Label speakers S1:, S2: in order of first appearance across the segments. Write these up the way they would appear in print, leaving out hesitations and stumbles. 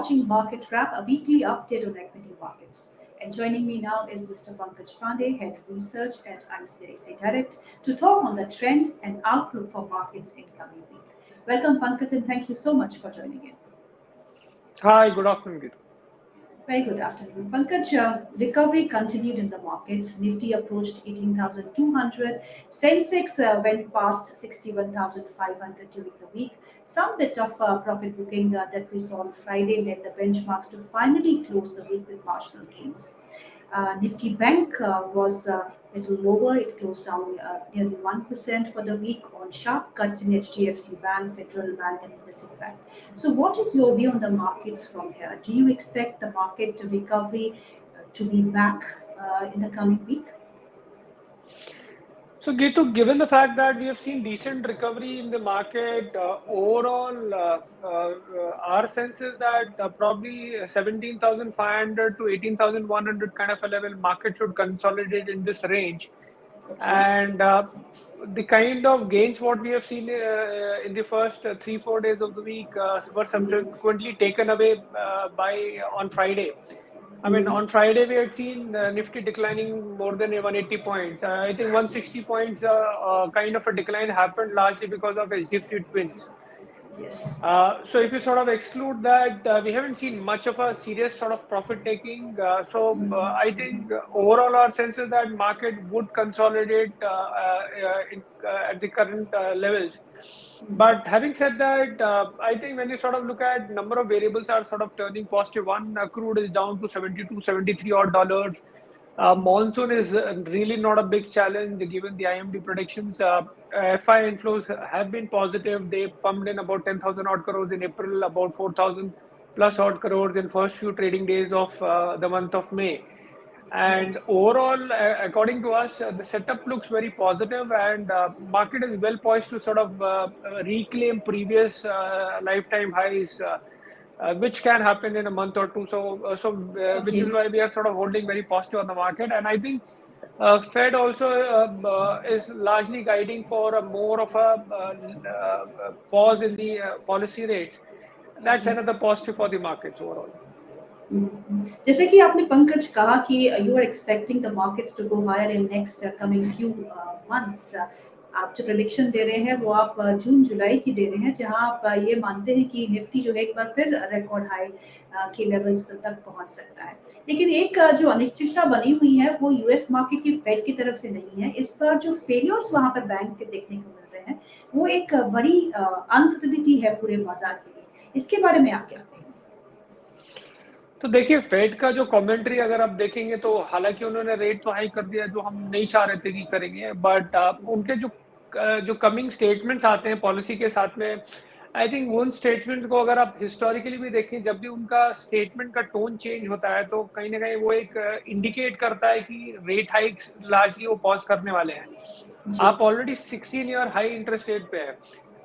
S1: watching Market Wrap, a weekly update on equity markets. And joining me now is Mr. Pankaj Pandey, Head Research at ICICI Direct, to talk on the trend and outlook for markets in coming week. Welcome, Pankaj, and thank you so much for joining in.
S2: Hi, good afternoon, Geetu.
S1: Very good afternoon. Pankaj, recovery continued in the markets. Nifty approached 18,200. Sensex went past 61,500 during the week. Some bit of profit booking that we saw on Friday led the benchmarks to finally close the week with marginal gains. Nifty Bank was a little lower. It closed down nearly 1% for the week on sharp cuts in HDFC Bank, Federal Bank, and IndusInd Bank. So, what is your view on the markets from here? Do you expect the market recovery to be back in the coming week?
S2: So, Geetu, given the fact that we have seen decent recovery in the market, overall, our sense is that probably 17,500 to 18,100 kind of a level market should consolidate in this range.
S1: Okay.
S2: And the kind of gains what we have seen in the first 3-4 days of the week were subsequently taken away by on Friday. I mean, on Friday we had seen Nifty declining more than 180 points. I think 160 points kind of a decline happened largely because of HDFC Twins.
S1: Yes.
S2: So if you sort of exclude that, we haven't seen much of a serious sort of profit taking. I think overall our sense is that market would consolidate at the current levels. But having said that, I think when you sort of look at number of variables are sort of turning positive. One, crude is down to 72, 73 odd dollars. Monsoon is really not a big challenge given the IMD predictions. FI inflows have been positive. They pumped in about 10,000 odd crores in April, about 4,000 plus odd crores in first few trading days of the month of May. And overall, according to us, the setup looks very positive, and market is well poised to sort of reclaim previous lifetime highs, which can happen in a month or two. Which is
S1: Okay.
S2: why we are sort of holding very positive on the market. And I think Fed also is largely guiding for a more of a pause in the policy rates. That's
S1: Okay.
S2: another positive for the markets overall.
S1: जैसे कि आपने पंकज कहा कि you are expecting the markets to go higher in next coming few months. आप जो prediction दे रहे हैं वो आप जून जुलाई की दे रहे हैं, जहां आप ये मानते हैं कि निफ्टी जो है एक बार फिर रिकॉर्ड हाई के लेवल्स तक पहुंच सकता है। लेकिन एक जो अनिश्चितता बनी हुई है वो यूएस मार्केट की फेड की तरफ से नहीं है। इस बार जो फेलियर्स वहां पे बैंक के देखने को मिल रहे हैं वो एक बड़ी अनसर्टेनिटी है पूरे बाजार के लिए। इसके बारे में आप क्या कहेंगे?
S2: तो देखिए, फेड का जो कमेंट्री अगर आप देखेंगे तो हालांकि उन्होंने रेट तो हाई कर दिया जो हम नहीं चाह रहे थे कि करेंगे, बट उनके जो कमिंग स्टेटमेंट्स आते हैं पॉलिसी के साथ में, आई थिंक उन स्टेटमेंट को अगर आप हिस्टोरिकली भी देखें, जब भी उनका स्टेटमेंट का टोन चेंज होता है तो कहीं ना कहीं वो एक इंडिकेट करता है कि रेट हाइक्स लार्जली वो पॉज करने वाले हैं।
S1: जी।
S2: आप already 16 year high interest rate पे है,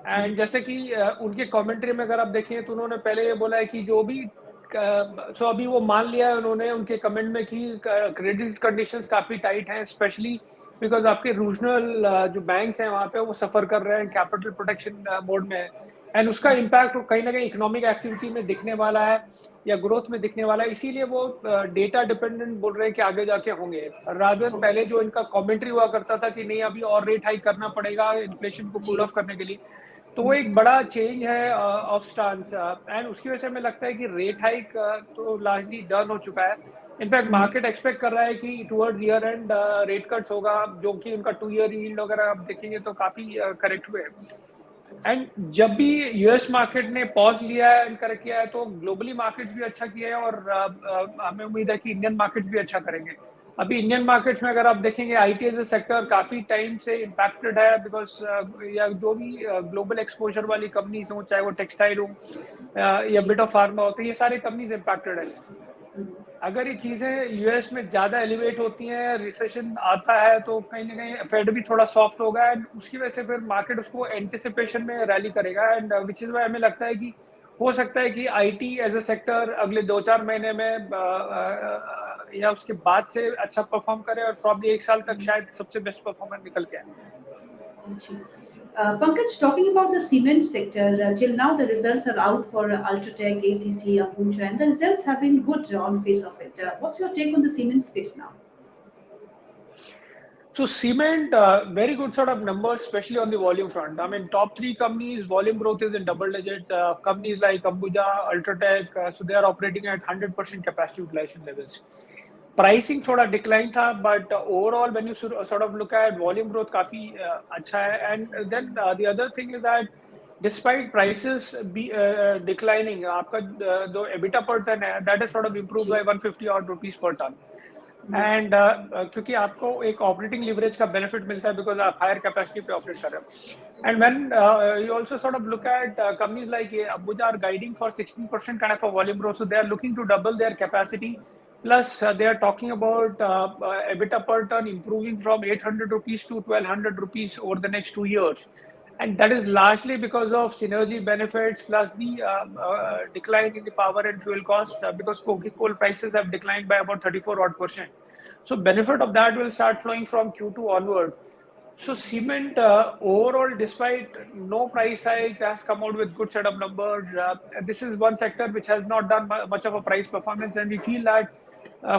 S2: एंड जैसे कि उनके कमेंट्री में अगर आप देखें तो उन्होंने पहले ये बोला है कि जो भी अभी वो मान लिया है उन्होंने उनके कमेंट में कि क्रेडिट कंडीशंस काफी टाइट हैं, स्पेशली बिकॉज आपके रीजनल जो बैंक्स हैं वहां पे वो सफर कर रहे हैं, कैपिटल प्रोटेक्शन मोड में है, एंड उसका इम्पैक्ट कहीं ना कहीं इकोनॉमिक एक्टिविटी में दिखने वाला है या ग्रोथ में दिखने वाला है। इसीलिए वो डेटा डिपेंडेंट बोल रहे हैं कि आगे जाके होंगे, रादर पहले जो इनका कमेंट्री हुआ करता था कि नहीं अभी और रेट हाइक करना पड़ेगा इन्फ्लेशन को कूल
S1: जी।
S2: ऑफ करने के लिए। तो वो एक बड़ा चेंज है ऑफ स्टांस, एंड उसकी वजह से हमें लगता है कि रेट हाइक तो लार्जली डन हो चुका है। इनफैक्ट मार्केट एक्सपेक्ट कर रहा है कि towards year and rate cuts होगा, जो कि उनका 2 ईयर यील्ड अगर आप देखेंगे तो काफी करेक्ट हुए। एंड जब भी यूएस मार्केट ने पॉज लिया है एंड करेक्ट किया है तो ग्लोबली मार्केट्स भी अच्छा किया है, और हमें उम्मीद है कि इंडियन मार्केट्स भी अच्छा करेंगे। अभी इंडियन मार्केट्स में अगर आप देखेंगे आईटी एज ए सेक्टर काफी टाइम से इम्पैक्टेड है, बिकॉज या जो भी ग्लोबल एक्सपोजर वाली कंपनीज हो, चाहे वो टेक्सटाइल हो या बिट ऑफ फार्मा हो, तो ये सारे कंपनीज इम्पैक्टेड है। अगर ये चीजें यूएस में ज्यादा एलिवेट होती हैं, रिसेशन आता है, तो कहीं ना कहीं फेड भी थोड़ा सॉफ्ट होगा, एंड उसकी वजह से फिर मार्केट उसको एंटिसिपेशन में रैली करेगा, एंड विच इज वाई हमें लगता है कि हो सकता है कि आईटी एज ए सेक्टर अगले 2-4 महीने में या उसके बाद से अच्छा परफॉर्म करे, और प्रॉब्ली 1 साल तक शायद सबसे बेस्ट परफॉर्मेंस निकल के आए।
S1: Pankaj, talking about the cement sector, till now the results are out for Ultratech, ACC, Ambuja, and the results have been good on face of it. What's your take on the cement space now?
S2: So cement, very good sort of numbers, especially on the volume front. I mean, top three companies, volume growth is in double digits. Companies like Ambuja, Ultratech, so they are operating at 100% capacity utilization levels. Pricing थोड़ा decline था, but overall when you sort of look at volume growth काफी अच्छा है. And then the other thing is that despite prices be declining, आपका जो EBITDA per ton है, that has sort of improved by 150 odd rupees per ton. And क्योंकि आपको एक operating leverage का बेनिफिट मिलता है बिकॉज आप हायर कैपेसिटी पे ऑपरेट कर रहे हो. And when you also sort of look eight companies like Ambuja are guiding for 16% kind of a volume growth, so they are looking to double their capacity. Plus, they are talking about EBITDA per ton improving from 800 rupees to 1200 rupees over the next 2 years. And that is largely because of synergy benefits plus the decline in the power and fuel costs because coal prices have declined by about 34 odd %. So benefit of that will start flowing from Q2 onwards. So cement overall, despite no price hike, has come out with good set of numbers. This is one sector which has not done much of a price performance, and we feel that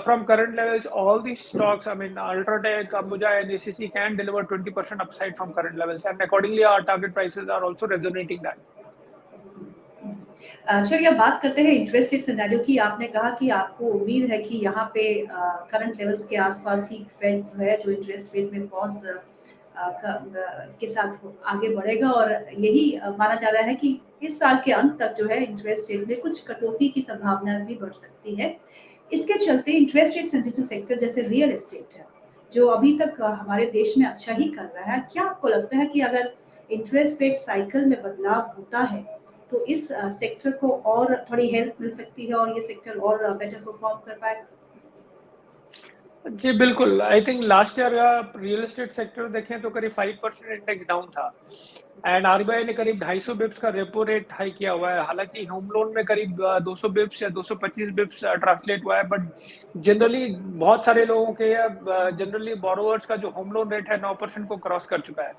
S2: from current levels, all these stocks, I mean, Ultratech, Ambuja, and ACC can deliver 20% upside from current levels, and accordingly, our target prices are also resonating that.
S1: चलिए अब बात करते हैं interest rate scenario की. आपने कहा कि आपको उम्मीद है कि यहाँ पे करंट लेवल्स के आसपास ही फेड जो है जो इंटरेस्ट रेट में पॉज के साथ आगे बढ़ेगा और यही माना जा रहा है कि इस साल के अंत तक जो है इंटरेस्ट रेट में कुछ कटौती की संभावना भी बढ़ सकती है. इसके चलते इंटरेस्ट रेट सेंसिटिव सेक्टर जैसे रियल एस्टेट है जो अभी तक हमारे देश में अच्छा ही कर रहा है, क्या आपको लगता है कि अगर इंटरेस्ट रेट साइकिल में बदलाव होता है तो इस सेक्टर को और थोड़ी हेल्प मिल सकती है और ये सेक्टर और बेटर परफॉर्म कर पाएगा?
S2: जी बिल्कुल. आई थिंक लास्ट ईयर का रियल एस्टेट सेक्टर देखें तो करीब 5% इंडेक्स डाउन था एंड आरबीआई ने करीब 250 बिप्स का रेपो रेट हाई किया हुआ है. हालांकि होम लोन में करीब 200 बिप्स या 225 बिप्स ट्रांसलेट हुआ है, बट जनरली बहुत सारे लोगों के जनरली बोरोवर्स का जो होम लोन रेट है 9% को क्रॉस कर चुका है.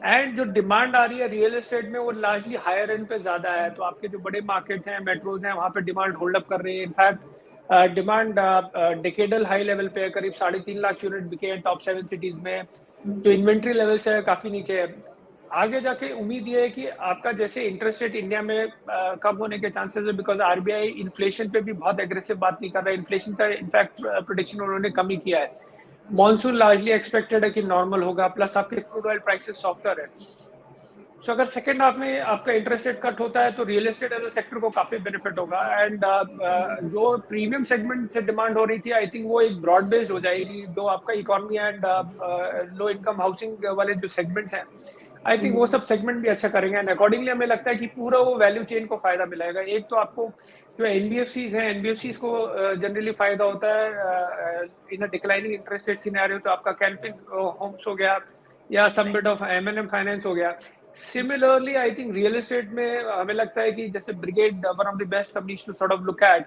S2: एंड जो डिमांड आ रही है रियल एस्टेट में वो लार्जली हायर एंड पे ज्यादा है. तो आपके जो बड़े मार्केट्स हैं, मेट्रोज हैं, वहाँ पे डिमांड होल्ड अप कर रही है. In fact demand decadal high level पे है, करीब 3.5 लाख यूनिट बिके हैं टॉप 7 सिटीज में. जो इन्वेंट्री लेवल से है काफी नीचे है. आगे जाके उम्मीद ये है कि आपका जैसे इंटरेस्ट रेट इंडिया में कम होने के चांसेस है बिकॉज आरबीआई इन्फ्लेशन पे भी बहुत एग्रेसिव बात नहीं कर रहा है. इन्फ्लेशन का इनफैक्ट प्रोडिक्शन उन्होंने कम ही किया है. मॉनसून लार्जली एक्सपेक्टेड है कि नॉर्मल होगा, प्लस आपके क्रूड ऑयल प्राइसेस सॉफ्टर है. सो अगर सेकेंड हाफ में आपका इंटरेस्ट रेट कट होता है तो real estate as a sector को काफी बेनिफिट होगा. एंड जो प्रीमियम सेगमेंट से डिमांड हो रही थी आई थिंक वो एक ब्रॉड बेस्ड हो जाएगी. जो आपका economy and low income housing वाले जो सेगमेंट्स हैं आई थिंक वो सब सेगमेंट भी अच्छा करेंगे. एंड अकॉर्डिंगली हमें लगता है कि पूरा वो वैल्यू चेन को फायदा मिलेगा. एक तो आपको जो एनबीएफसीज हैं, एनबीएफसीज को जनरली फायदा होता है in a declining interest rate scenario. तो आपका कैनफिन होम्स हो गया या some bit of MNM finance हो गया. Similarly I think real estate में हमें लगता है कि जैसे Brigade one of the best companies to sort of look at.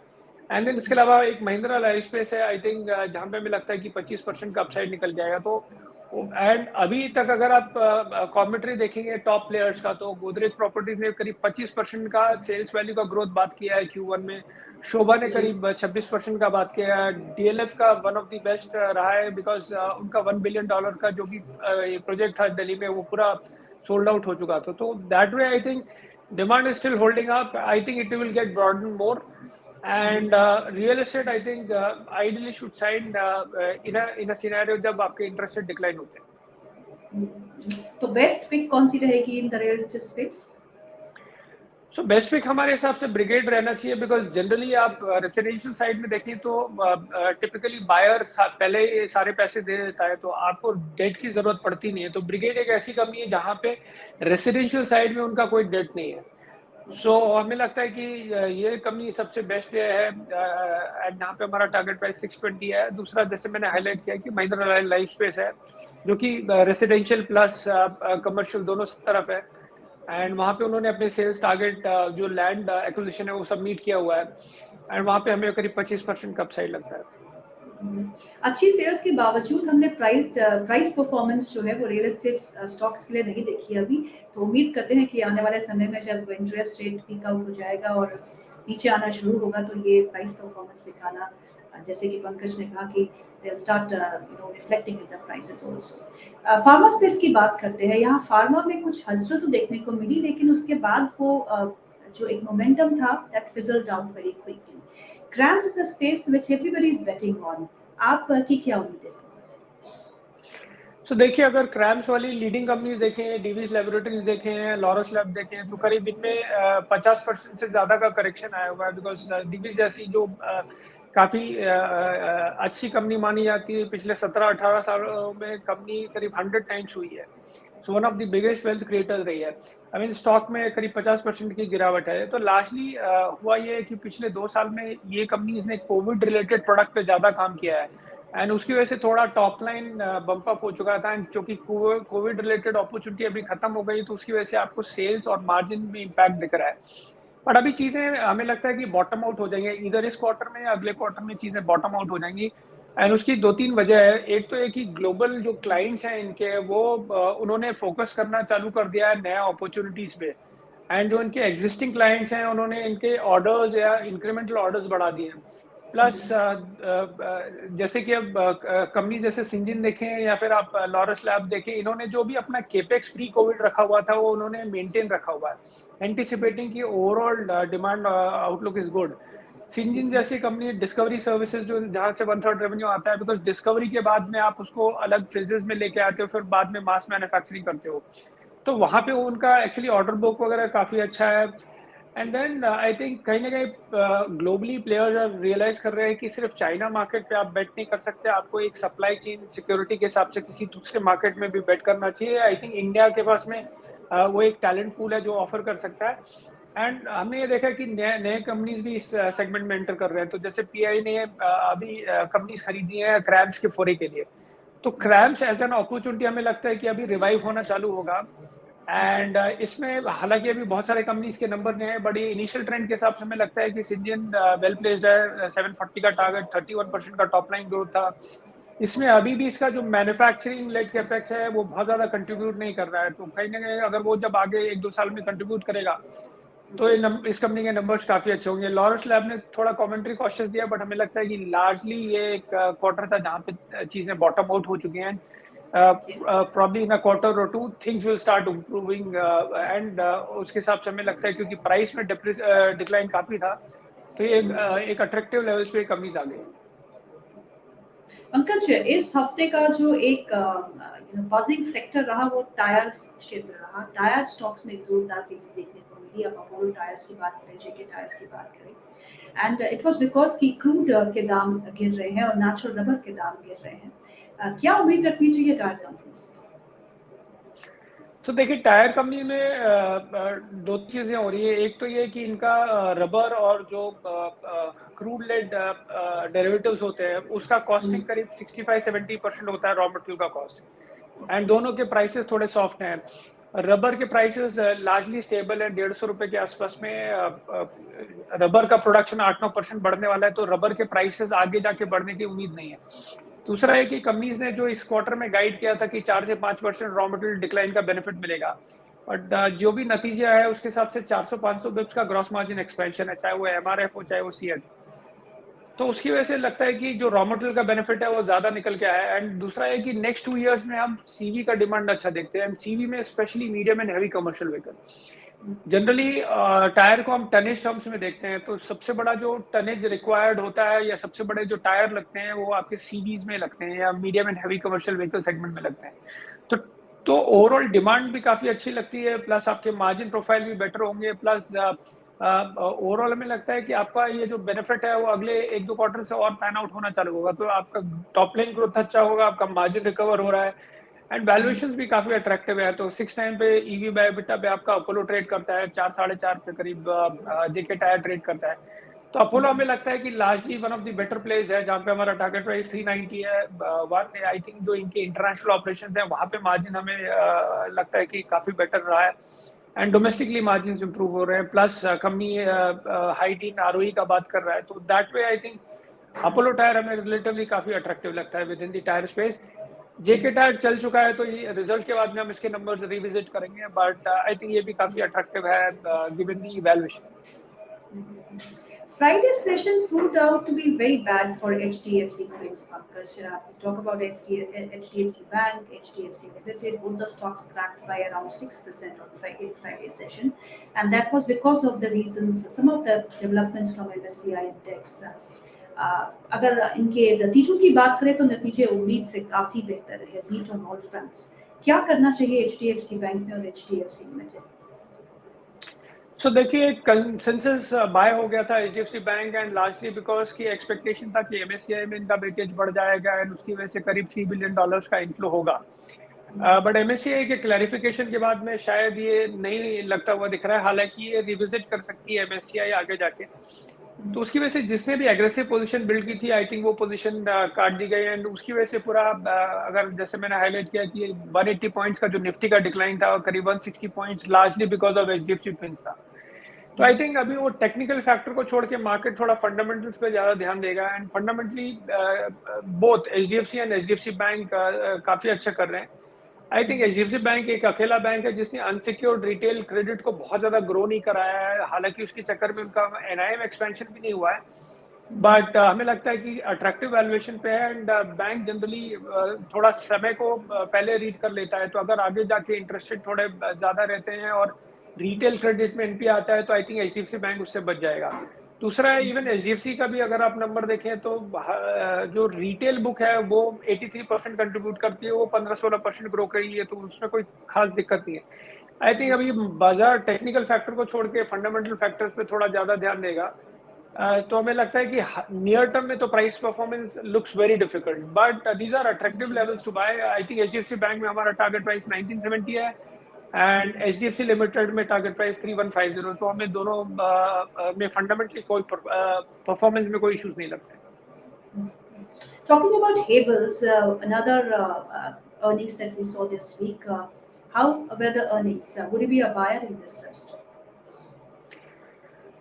S2: And then इसके अलावा एक महिंद्रा लाइफ स्पेस है आई थिंक जहाँ पे हमें लगता है कि 25% का अपसाइड निकल जाएगा. तो एंड अभी तक अगर आप कॉमेंट्री देखेंगे टॉप प्लेयर्स का तो गोदरेज प्रॉपर्टीज ने करीब 25% का सेल्स वैल्यू का ग्रोथ बात किया है Q1 में. शोभा ने करीब 26% का बात किया है. डीएलएफ का वन ऑफ द बेस्ट रहा है बिकॉज उनका $1 बिलियन का जो भी प्रोजेक्ट था दिल्ली में वो पूरा sold out हो चुका था. तो that way I think demand is still holding up. I think it will get broadened more. And real estate I think ideally should sign in a scenario जब आपके interest rate decline होते हैं.
S1: तो best pick कौन सी रहेगी in the real estate space?
S2: So best pick हमारे हिसाब से ब्रिगेड रहना चाहिए बिकॉज जनरली आप रेसिडेंशियल साइड में देखें तो टिपिकली बायर पहले सारे पैसे दे देता है तो आपको डेट की जरूरत पड़ती नहीं है. तो ब्रिगेड एक ऐसी कंपनी है जहाँ पे रेसिडेंशियल साइड में उनका कोई डेट नहीं है. सो हमें लगता है कि ये कंपनी सबसे बेस्ट है एंड यहाँ पे हमारा टारगेट प्राइस 620 है. दूसरा जैसे मैंने हाईलाइट किया कि महिंद्रा लाइफ स्पेस है जो कि रेसिडेंशियल प्लस कमर्शियल दोनों तरफ है. एंड वहाँ पे उन्होंने अपने सेल्स टारगेट जो लैंड एक्विजिशन है वो सबमिट किया हुआ है. एंड वहाँ पे हमें करीब 25% का अपसाइड लगता है.
S1: अच्छी सेल्स के बावजूद हमने प्राइस परफॉर्मेंस जो है वो रियल एस्टेट स्टॉक्स के लिए नहीं देखी अभी। तो उम्मीद करते हैं कि आने वाले समय में जब इंटरेस्ट रेट पीक आउट हो जाएगा और नीचे आना शुरू होगा तो ये प्राइस परफॉर्मेंस दिखाना, जैसे कि पंकज ने कहा कि they start reflecting in the prices also. Pharma space की बात करते हैं। यहाँ फार्मा में कुछ हलचल तो देखने को मिली, लेकिन उसके बाद वो जो एक मोमेंटम था that fizzled out very quickly. CRAMS is a space which everybody is betting on. आप की क्या उम्मीदें हैं वहाँ से?
S2: तो देखिए, अगर क्रैम्स वाली लीडिंग कंपनीज देखें, डीवीज लैबोरेटरीज देखें, लॉरस लैब देखें, तो करीब इनमें 50% से ज़्यादा का करेक्शन आया हुआ है। बिकॉज डीवीज जैसी जो काफ़ी अच्छी कंपनी मानी जाती है, पिछले 17-18 सालों में कंपनी करीब 100 टाइम्स हुई है। So one of the biggest wealth creators रही है। आई मीन स्टॉक में करीब 50% की गिरावट है। तो लार्जली हुआ ये है कि पिछले 2 साल में ये कंपनीज ने कोविड रिलेटेड प्रोडक्ट पे ज़्यादा काम किया है, एंड उसकी वजह से थोड़ा टॉप लाइन बम्प अप हो चुका था। एंड क्योंकि कोविड रिलेटेड अपॉर्चुनिटी अभी खत्म हो गई, तो उसकी वजह से आपको सेल्स और मार्जिन में इम्पैक्ट दिख रहा है। बट अभी चीजें हमें लगता है कि बॉटम आउट हो जाएंगे, इधर इस क्वार्टर में या अगले क्वार्टर में चीजें बॉटम आउट हो जाएंगी। एंड उसकी 2-3 वजह है। एक तो है कि ग्लोबल जो क्लाइंट्स हैं इनके, वो उन्होंने फोकस करना चालू कर दिया है नया अपॉर्चुनिटीज पे। एंड जो इनके एग्जिस्टिंग क्लाइंट्स हैं, उन्होंने इनके ऑर्डर्स या इंक्रीमेंटल ऑर्डर्स बढ़ा दिए हैं। प्लस जैसे कि अब कंपनी जैसे सिंजिन देखें या फिर आप लॉरस लैब देखें, इन्होंने जो भी अपना केपेक्स प्री कोविड रखा हुआ था वो उन्होंने मेंटेन रखा हुआ है, एंटिसिपेटिंग की overall demand outlook is good. Syngene जैसी कंपनी डिस्कवरी सर्विसेज जो जहां से 1/3 रेवेन्यू आता है, बिकॉज डिस्कवरी के बाद में आप उसको अलग फेजेस में लेके आते हो, फिर बाद में मास मैन्युफैक्चरिंग करते हो, तो वहां पे उनका एक्चुअली ऑर्डर बुक वगैरह काफी अच्छा है। एंड देन आई थिंक कहीं ना कहीं ग्लोबली प्लेयर्स रियलाइज कर रहे हैं कि सिर्फ चाइना मार्केट पे आप बेट नहीं कर सकते, आपको एक सप्लाई चेन सिक्योरिटी के हिसाब से किसी दूसरे मार्केट में भी बेट करना चाहिए। आई थिंक इंडिया के पास में वो एक टैलेंट पूल है जो ऑफर कर सकता है। एंड हमने ये देखा कि नए नए कंपनीज भी इस सेगमेंट में एंटर कर रहे हैं। तो जैसे पीआई ने अभी कंपनीज खरीदी है क्रैम्स के फोरे के लिए, तो क्रैम्स एज एन अपॉर्चुनिटी हमें लगता है कि अभी रिवाइव होना चालू होगा। एंड इसमें हालांकि अभी बहुत सारे कंपनीज के नंबर नहीं है, बड़ी इनिशियल ट्रेंड के हिसाब से हमें लगता है कि सिंजिन वेल प्लेस्ड है। 740 का टारगेट, 31% का टॉप लाइन ग्रोथ था। इसमें अभी भी इसका जो मैन्युफैक्चरिंग लेड कैपेक्स है वो बहुत ज्यादा कंट्रीब्यूट नहीं कर रहा है। तो कहीं ना कहीं अगर वो जब आगे 1-2 साल में कंट्रीब्यूट करेगा तो इस कंपनी के नंबर्स काफी अच्छे होंगे। लॉरस लैब ने थोड़ा कमेंट्री कॉशियस दिया, बट हमें लगता है कि लार्जली ये एक क्वार्टर था जहां पे चीजें बॉटम आउट हो चुकी हैं। probably in a quarter or two things will start improving, and उसके हिसाब से हमें लगता है क्योंकि प्राइस में डिक्लाइन काफी था, तो ये एक अट्रैक्टिव लेवल्स पे कंपनीज आ गई।
S1: पंकज, इस हफ्ते का जो एक बजिंग सेक्टर रहा वो टायर्स क्षेत्र रहा। टायर स्टॉक्स में एक जोरदार तेजी देखने को मिली। अब अपोलो टायर्स की बात करें, जेके टायर्स की बात करें, एंड इट वाज बिकॉज कि क्रूड के दाम गिर रहे हैं और नेचुरल रबर के दाम गिर रहे हैं। क्या उम्मीद रखनी चाहिए टायर कंपनी से?
S2: तो देखिए, टायर कंपनी में 2 चीजें हो रही है। एक तो ये कि इनका रबर और जो क्रूड लेड डेरिवेटिव्स होते हैं उसका कॉस्टिंग करीब 65-70% होता है रॉ मटेरियल का कॉस्ट, एंड दोनों के प्राइसेस थोड़े सॉफ्ट हैं। रबर के प्राइसेस लार्जली स्टेबल है, 150 रुपए के आसपास में। रबर का प्रोडक्शन 8-9% बढ़ने वाला है, तो रबर के प्राइसेस आगे जाके बढ़ने की उम्मीद नहीं है। दूसरा है कि कंपनीज ने जो इस क्वार्टर में गाइड किया था कि 4 से 5% रॉ मटेरियल डिक्लाइन का बेनिफिट मिलेगा, बट जो भी नतीजा है उसके हिसाब से 400-500 बिप्स का ग्रॉस मार्जिन एक्सपेंशन है, चाहे वो एमआरएफ हो चाहे वो सीएड। तो उसकी वजह से लगता है कि जो रॉ मटेरियल का बेनिफिट है वो ज्यादा निकल के आया है। एंड दूसरा है कि नेक्स्ट 2 इयर्स में हम सीवी का डिमांड अच्छा देखते हैं, एंड सीवी में specially medium and heavy commercial vehicle. Generally tyre को हम टनेज टर्म्स में देखते हैं, तो सबसे बड़ा जो टनेज रिक्वायर्ड होता है या सबसे बड़े जो टायर लगते हैं वो आपके सीवीज में लगते हैं या medium and heavy commercial vehicle segment में लगते हैं। तो ओवरऑल डिमांड भी काफी अच्छी लगती है, प्लस आपके मार्जिन प्रोफाइल भी बेटर होंगे, प्लस ओवरऑल हमें लगता है कि आपका ये जो बेनिफिट है वो अगले 1-2 क्वार्टर से और पैन आउट होना चालू होगा। तो आपका टॉप लाइन ग्रोथ अच्छा होगा, आपका मार्जिन रिकवर हो रहा है, एंड वैल्यूएशंस भी काफी अट्रैक्टिव है। तो 6 टाइम पे ईवी बाय EBITDA पे आपका अपोलो ट्रेड करता है, 4-4.5 पे करीब जेके टायर ट्रेड करता है। तो अपोलो हमें लगता है कि largely one of the better place है, जहाँ पे हमारा टारगेट प्राइस 390 है। वन आई थिंक जो इनके इंटरनेशनल ऑपरेशंस है वहां पे मार्जिन हमें लगता है कि काफी बेटर रहा है, एंड डोमेस्टिकली मार्जिन इंप्रूव हो रहे हैं, plus company high tin ROE का बात कर रहा है। तो that way I think Apollo tyre हमें रिलेटिवली काफी अट्रैक्टिव लगता है with in the tyre space. JK tyre चल चुका है, तो ये रिजल्ट के बाद में हम इसके नंबर्स रिविजिट करेंगे, बट आई थिंक ये भी काफी अट्रैक्टिव है given the valuation.
S1: Friday's session proved out to be very bad for HDFC Twins, Pankaj. We talk about HDFC Bank, HDFC Limited. Both the stocks cracked by around 6% on Friday's session, and that was because of the reasons, some of the developments from MSCI index. अगर इनके नतीजों की बात करें तो नतीजे उम्मीद से काफी बेहतर है, बीट ऑन ऑल फ्रंट्स। क्या करना चाहिए HDFC बैंक में और HDFC लिमिटेड?
S2: सो देखिए, कंसेंसस बाय हो गया था HDFC bank, and largely because की एक्सपेक्टेशन था कि एमएससीआई में इनका वेटेज बढ़ जाएगा एंड उसकी वजह से करीब $3 बिलियन का इनफ्लो होगा। बट एमएससीआई के क्लैरिफिकेशन के बाद में शायद ये नहीं लगता हुआ दिख रहा है, हालांकि ये रिविजिट कर सकती है एमएससीआई आगे जाके। तो उसकी वजह से जिसने भी एग्रेसिव पोजीशन बिल्ड की थी, आई थिंक वो पोजीशन काट दी गई, एंड उसकी वजह से पूरा अगर जैसे मैंने हाईलाइट किया कि 180 पॉइंट्स का जो निफ्टी का डिक्लाइन था, करीब 160 points largely because of HDFC twins था। तो आई थिंक अभी वो टेक्निकल फैक्टर को छोड़ के मार्केट थोड़ा फंडामेंटल्स पे ज्यादा ध्यान देगा, and fundamentally both HDFC and HDFC bank काफी अच्छा कर रहे हैं। आई थिंक एचडीएफसी बैंक एक अकेला बैंक है जिसने अनसिक्योर्ड रिटेल क्रेडिट को बहुत ज्यादा ग्रो नहीं कराया है, हालांकि उसके चक्कर में उनका एनआईएम एक्सपेंशन भी नहीं हुआ है, बट हमें लगता है कि अट्रैक्टिव वैल्यूएशन पे है, एंड बैंक जनरली थोड़ा समय को पहले रीड कर लेता है। तो अगर आगे जाके इंटरेस्ट रेट थोड़े ज्यादा रहते हैं और रिटेल क्रेडिट में एनपी आता है, तो आई थिंक एचडीएफसी बैंक उससे बच जाएगा। दूसरा है, इवन एचडीएफसी का भी अगर आप नंबर देखें तो जो रिटेल बुक है वो 83% कंट्रीब्यूट करती है, वो 15-16% ग्रो करी है, तो उसमें कोई खास दिक्कत नहीं है। आई थिंक अभी बाजार टेक्निकल फैक्टर को छोड़ के फंडामेंटल फैक्टर्स पे थोड़ा ज्यादा ध्यान देगा। तो हमें लगता है कि नियर टर्म में तो price performance looks very difficult, but these are attractive levels to buy. I think HDFC bank में हमारा टारगेट प्राइस 1970 है, एंड एचडीएफसी लिमिटेड में टारगेट प्राइस 3150। तो हमें दोनों में फंडामेंटली कोई परफॉर्मेंस में कोई इश्यूज नहीं लगते।
S1: Talking about Havells, another earnings that we saw this week, how were the earnings? Would you be a buyer in this stock?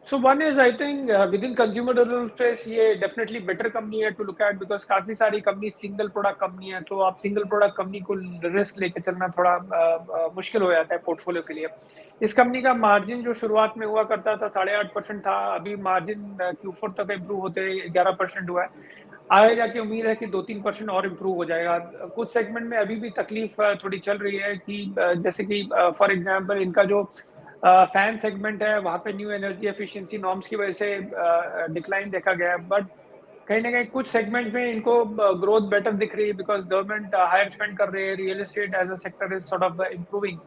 S2: So one is, I think within consumer durable space ये definitely better company है to look at, because काफी सारी company single product company है, तो आप single product company को risk लेके चलना थोड़ा मुश्किल हो जाता है पोर्टफोलियो के लिए। इस कंपनी का मार्जिन जो शुरुआत में हुआ करता था 8.5% था, अभी मार्जिन Q4 तक इम्प्रूव होते 11% हुआ है। आगे जाके उम्मीद है कि 2-3% और इम्प्रूव हो जाएगा। कुछ सेगमेंट में अभी भी तकलीफ थोड़ी चल रही है कि जैसे कि फॉर एग्जांपल इनका जो फैन सेगमेंट है, वहां पे न्यू एनर्जी एफिशिएंसी नॉर्म्स की वजह से डिक्लाइन देखा गया है, बट कहीं ना कहीं कुछ सेगमेंट में इनको ग्रोथ बेटर दिख रही है बिकॉज गवर्नमेंट हायर स्पेंड कर रही है, real estate as a sector is sort of improving.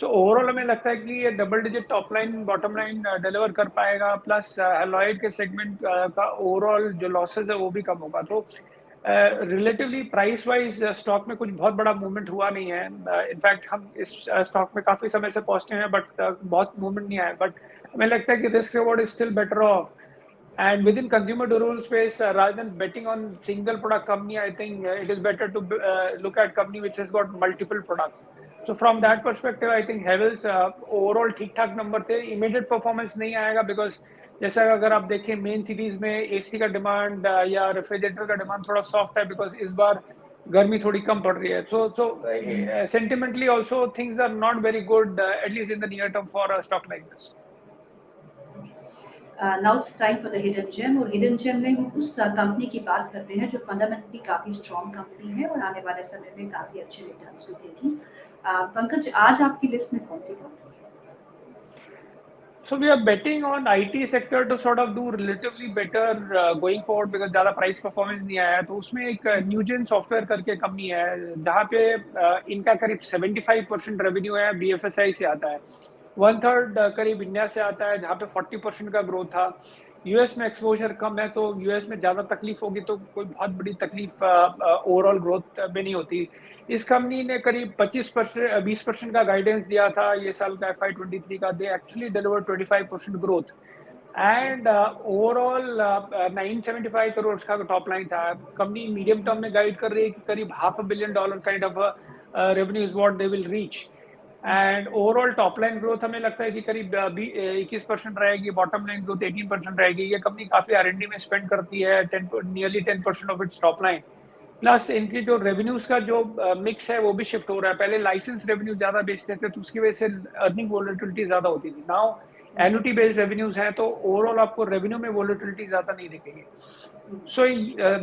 S2: So overall हमें लगता है कि ये double digit top line bottom line deliver कर पाएगा, प्लस हॉलॉयड के सेगमेंट का ओवरऑल जो लॉसेज है वो भी कम होगा। तो रिलेटिवली प्राइस वाइज स्टॉक में कुछ बहुत बड़ा मूवमेंट हुआ नहीं है। इनफैक्ट हम इस स्टॉक में काफी समय से पहुंचते हैं, बट बहुत मूवमेंट नहीं आया, बट हमें लगता है कि risk reward is still better of. And within consumer durable space, rather than betting on single product company, I think it is better to look at company which has got multiple products. So from that perspective, I think Havells overall ठीक ठाक number थे। Immediate performance नहीं आएगा because जैसा अगर आप देखें main cities में एसी का डिमांड या रेफ्रिजरेटर का डिमांड थोड़ा सॉफ्ट है बिकॉज इस बार गर्मी थोड़ी कम पड़ रही है। So sentimentally also things are not very good at least in the near term for a stock like this.
S1: Now it's time for the hidden gem, और हिडन जेम में हम उस कंपनी की बात करते हैं जो फंडामेंटली काफी स्ट्रॉन्ग कंपनी है और आने वाले समय में काफी अच्छे रिटर्न्स भी देगी। पंकज, आज आपकी लिस्ट में कौन सी कंपनी है?
S2: So we are betting on IT sector to sort of do relatively better going forward because ज़्यादा प्राइस परफॉर्मेंस नहीं आया है। तो उसमें एक न्यूजेन सॉफ्टवेयर करके कंपनी है जहाँ पे इनका करीब 75% रेवेन्यू है BFSI से आता है, 1/3 करीब इंडिया से आता है जहाँ पे 40% का ग्रोथ था। यूएस में एक्सपोजर कम है, तो यूएस में ज्यादा तकलीफ होगी तो कोई बहुत बड़ी तकलीफ ओवरऑल ग्रोथ में नहीं होती। इस कंपनी ने करीब 20% का गाइडेंस दिया था ये साल का FY23 का। They actually deliver 25% growth and overall 975 crore का टॉप लाइन था। कंपनी मीडियम टर्म में गाइड कर रही है कि करीब $500 million kind of revenue is what they will reach. And overall top line growth हमें लगता है कि करीब 21% रहेगी, बॉटम लाइन ग्रोथ 18% रहेगी। ये कंपनी काफी R&D में स्पेंड करती है, nearly 10% of its top line. Plus इनकी जो रेवेन्यूज का जो मिक्स है वो भी शिफ्ट हो रहा है। पहले लाइसेंस रेवेन्यू ज्यादा बेचते थे तो उसकी वजह से अर्निंग वोलेटिलिटी ज्यादा होती थी। नाउ एन्युटी बेस्ड रेवेन्यूज हैं तो ओवरऑल आपको रेवेन्यू में वोलेटिलिटी ज्यादा नहीं दिखेगी। So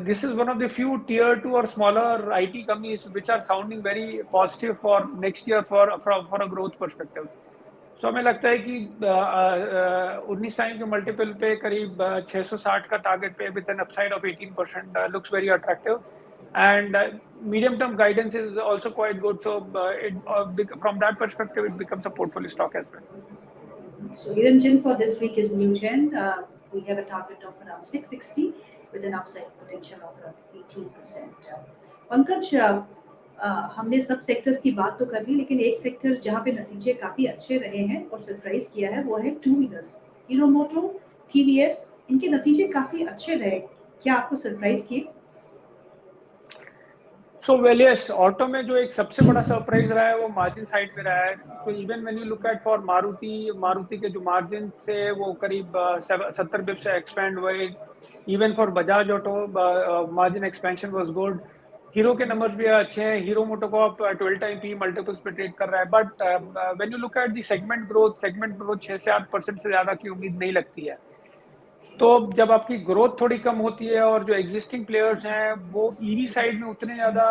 S2: this is one of the few tier 2 or smaller IT companies which are sounding very positive for next year for a growth perspective. So हमें लगता है कि 19 टाइम के मल्टीपल पे करीब 660 का टारगेट पे with N upside of 18% looks very attractive, and medium term guidance is also quite good. So from that perspective it becomes a portfolio stock as well.
S1: So Niranjan, for this week is Newgen. We have a target of around 660 with an upside potential of around 18%. Pankaj, हमने सब sectors की बात तो कर ली, लेकिन एक sector जहाँ पे नतीजे काफी अच्छे रहे हैं और सरप्राइज किया है वो है टू व्हीलर्स। हीरो मोटो, TVS, इनके नतीजे काफी अच्छे रहे, क्या आपको सरप्राइज किए?
S2: So well yes, ऑटो में जो एक सबसे बड़ा सरप्राइज रहा है वो मार्जिन साइड पे रहा है। तो even when you look at for Maruti के जो मार्जिन से वो करीब 70 बिप्स एक्सपेंड हुए। Even for Bajaj auto margin expansion was good. Hero के नंबर्स भी अच्छे हैं। हीरो मोटो को आप 12 टाइम पी मल्टीपल्स पे ट्रेड कर रहा है। But when you look at the segment growth 6 से 8% से ज्यादा की उम्मीद नहीं लगती है। तो जब आपकी ग्रोथ थोड़ी कम होती है और जो एग्जिस्टिंग प्लेयर्स हैं वो ईवी साइड में उतने ज्यादा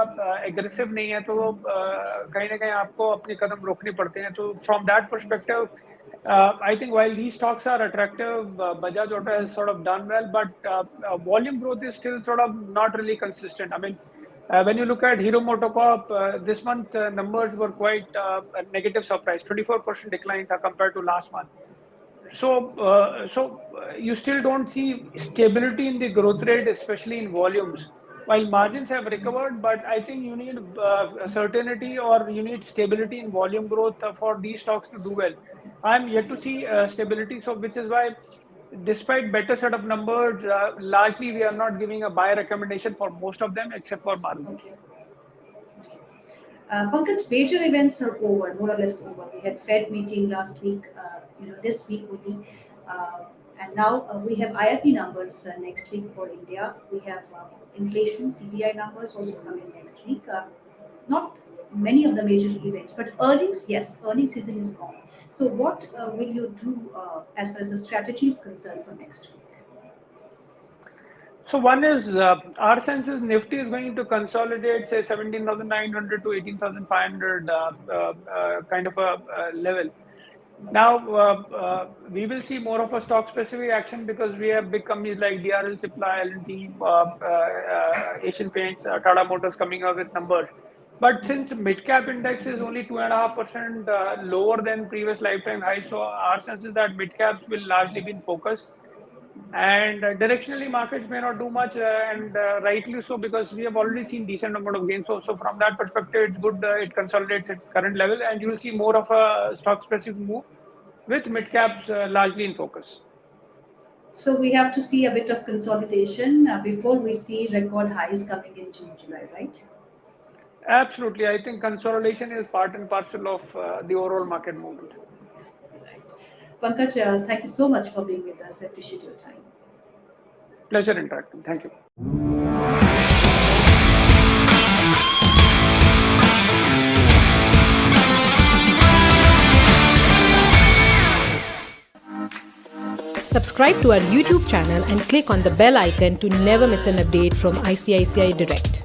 S2: एग्रेसिव नहीं है, तो कहीं ना कहीं आपको अपने कदम रोकने पड़ते हैं। तो from that perspective I think while these stocks are attractive, Bajaj Auto has sort of done well, but volume growth is still sort of not really consistent. I mean, when you look at Hero MotoCorp, this month numbers were quite a negative surprise, 24% decline compared to last month. So you still don't see stability in the growth rate, especially in volumes. While margins have recovered, but I think you need certainty or you need stability in volume growth for these stocks to do well. I'm yet to see stability, so which is why, despite better set of numbers, largely we are not giving a buy recommendation for most of them except for Maruti.
S1: Okay. Pankaj, major events are over, more or less over. We had Fed meeting last week, this week only. And now we have IIP numbers next week for India. We have inflation, CPI numbers also coming next week. Not many of the major events, but earnings, yes, earnings season is on. So what will you do as far as the strategy is concerned for next week?
S2: So one is, our sense is Nifty is going to consolidate, say 17,900 to 18,500 kind of a level. Now, we will see more of a stock-specific action because we have big companies like DRL Supply, L&T, Asian Paints, Tata Motors coming out with numbers. But since mid-cap index is only 2.5% lower than previous lifetime high, so our sense is that mid-caps will largely be in focus. And directionally, markets may not do much, and rightly so, because we have already seen decent amount of gains. So from that perspective, it's good. It consolidates at current level, and you will see more of a stock-specific move with mid caps largely in focus.
S1: So we have to see a bit of consolidation before we see record highs coming in June, July, right?
S2: Absolutely. I think consolidation is part and parcel of the overall market movement.
S1: Pankaj, thank you so much for being with us. I appreciate your time.
S2: Pleasure interacting. Thank you.
S3: Subscribe to our YouTube channel and click on the bell icon to never miss an update from ICICI Direct.